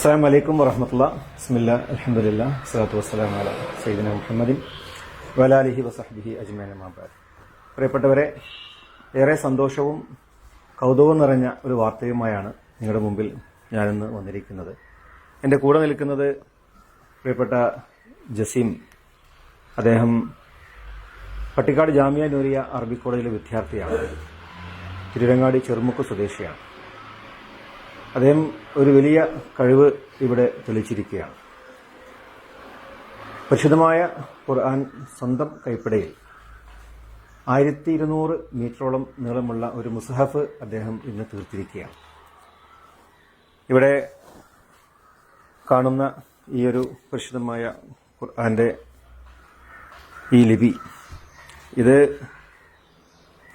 അസ്സലാമു അലൈക്കും വറഹ്മത്തുള്ളാഹി. ബിസ്മില്ലാഹി അൽഹംദുലില്ലാഹി വസ്സലാത്തു വസ്സലാമു അലാ സയ്യിദിനാ മുഹമ്മദിൻ വഅലാ ആലിഹി വസഹ്ബിഹി അജ്മഈൻ അമ്മാ ബഅദ്. പ്രിയപ്പെട്ടവരെ, ഏറെ സന്തോഷവും കൗതുകവും നിറഞ്ഞ ഒരു വാർത്തയുമായാണ് നിങ്ങളുടെ മുമ്പിൽ ഞാനിന്ന് വന്നിരിക്കുന്നത്. എൻ്റെ കൂടെ നിൽക്കുന്നത് പ്രിയപ്പെട്ട ജസീം. അദ്ദേഹം പട്ടിക്കാട് ജാമിയ നൂരിയ അറബിക് കോളേജിലെ വിദ്യാർത്ഥിയാണ്. തിരുരങ്ങാടി ചെറുമുക്ക് സ്വദേശിയാണ്. അദ്ദേഹം ഒരു വലിയ കഴിവ് ഇവിടെ തെളിയിച്ചിരിക്കുകയാണ്. പരിശുദ്ധമായ ഖുർആൻ സ്വന്തം കൈപ്പിടയിൽ 1200 മീറ്ററോളം നീളമുള്ള ഒരു മുസ്ഹഫ് അദ്ദേഹം ഇന്ന് തീർത്തിരിക്കുകയാണ്. ഇവിടെ കാണുന്ന ഈ ഒരു പരിശുദ്ധമായ ഖുർആന്റെ ഈ ലിപി, ഇത്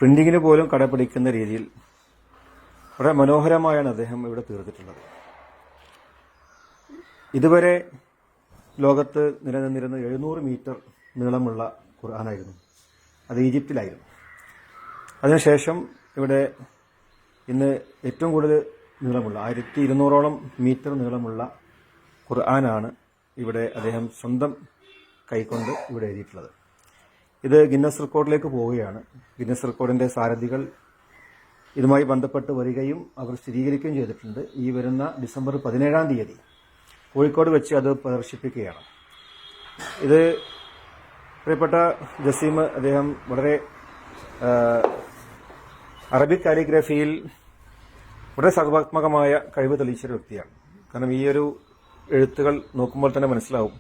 പ്രിന്റിങ്ങിന് പോലും കടപിടിക്കുന്ന രീതിയിൽ വളരെ മനോഹരമായാണ് അദ്ദേഹം ഇവിടെ തീർത്തിട്ടുള്ളത്. ഇതുവരെ ലോകത്ത് നിലനിന്നിരുന്ന 700 മീറ്റർ നീളമുള്ള ഖുർആനായിരുന്നു. അത് ഈജിപ്തിലായിരുന്നു. അതിനുശേഷം ഇവിടെ ഇന്ന് ഏറ്റവും കൂടുതൽ നീളമുള്ള 1200ഓളം മീറ്റർ നീളമുള്ള ഖുർആനാണ് ഇവിടെ അദ്ദേഹം സ്വന്തം കൈകൊണ്ട് ഇവിടെ എഴുതിയിട്ടുള്ളത്. ഇത് ഗിന്നസ് റെക്കോർഡിലേക്ക് പോവുകയാണ്. ഗിന്നസ് റെക്കോർഡിന്റെ സാരഥികൾ ഇതുമായി ബന്ധപ്പെട്ട് വരികയും അവർ സ്ഥിരീകരിക്കുകയും ചെയ്തിട്ടുണ്ട്. ഈ വരുന്ന ഡിസംബർ 17-ാം തീയതി കോഴിക്കോട് വെച്ച് അത് പ്രദർശിപ്പിക്കുകയാണ്. ഇത് പ്രിയപ്പെട്ട ജസീം, അദ്ദേഹം വളരെ അറബിക് കാലിഗ്രഫിയിൽ വളരെ സർവാത്മകമായ കഴിവ് തെളിയിച്ചൊരു വ്യക്തിയാണ്. കാരണം ഈ ഒരു എഴുത്തുകൾ നോക്കുമ്പോൾ തന്നെ മനസ്സിലാവും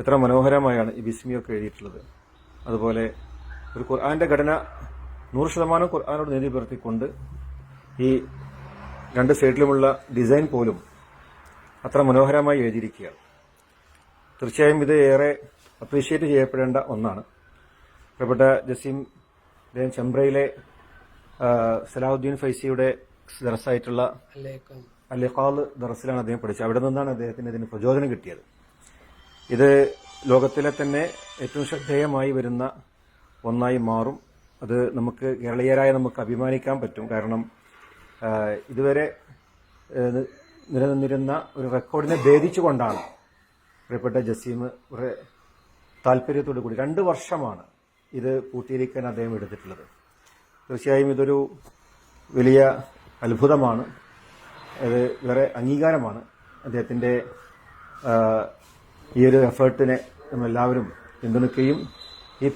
എത്ര മനോഹരമായാണ് ഈ ബിസ്മിയൊക്കെ എഴുതിയിട്ടുള്ളത്. അതുപോലെ ഒരു ഖുർആന്റെ ഘടന 100% ഖുർആനോട് നീതി പുലർത്തിക്കൊണ്ട് ഈ രണ്ട് സൈഡിലുമുള്ള ഡിസൈൻ പോലും അത്ര മനോഹരമായി എഴുതിയിരിക്കുകയാണ്. തീർച്ചയായും ഇത് ഏറെ അപ്രീഷിയേറ്റ് ചെയ്യപ്പെടേണ്ട ഒന്നാണ്. പ്രിയപ്പെട്ട ജസീം, അദ്ദേഹം ചെമ്പ്രയിലെ സലാഹുദ്ദീൻ ഫൈസിയുടെ ദർസായിട്ടുള്ള അൽ-ഇഖാൽ ദർസിലാണ് അദ്ദേഹം പഠിച്ചത്. അവിടെ നിന്നാണ് അദ്ദേഹത്തിന് ഇതിന് പ്രചോദനം കിട്ടിയത്. ഇത് ലോകത്തിലെ തന്നെ ഏറ്റവും ശ്രദ്ധേയമായി വരുന്ന ഒന്നായി മാറും. അത് നമുക്ക് കേരളീയരായ നമുക്ക് അഭിമാനിക്കാൻ പറ്റും. കാരണം ഇതുവരെ നിലനിന്നിരുന്ന ഒരു റെക്കോർഡിനെ ഭേദിച്ചുകൊണ്ടാണ് പ്രിയപ്പെട്ട ജസീം വളരെ താല്പര്യത്തോടു കൂടി 2 വർഷമാണ് ഇത് പൂർത്തീകരിക്കാൻ അദ്ദേഹം എടുത്തിട്ടുള്ളത്. തീർച്ചയായും ഇതൊരു വലിയ അത്ഭുതമാണ്. അത് വേറെ അംഗീകാരമാണ്. അദ്ദേഹത്തിന്റെ ഈ ഒരു എഫേർട്ടിനെ നമ്മളെല്ലാവരും പിന്തുണയ്ക്കുകയും ഈ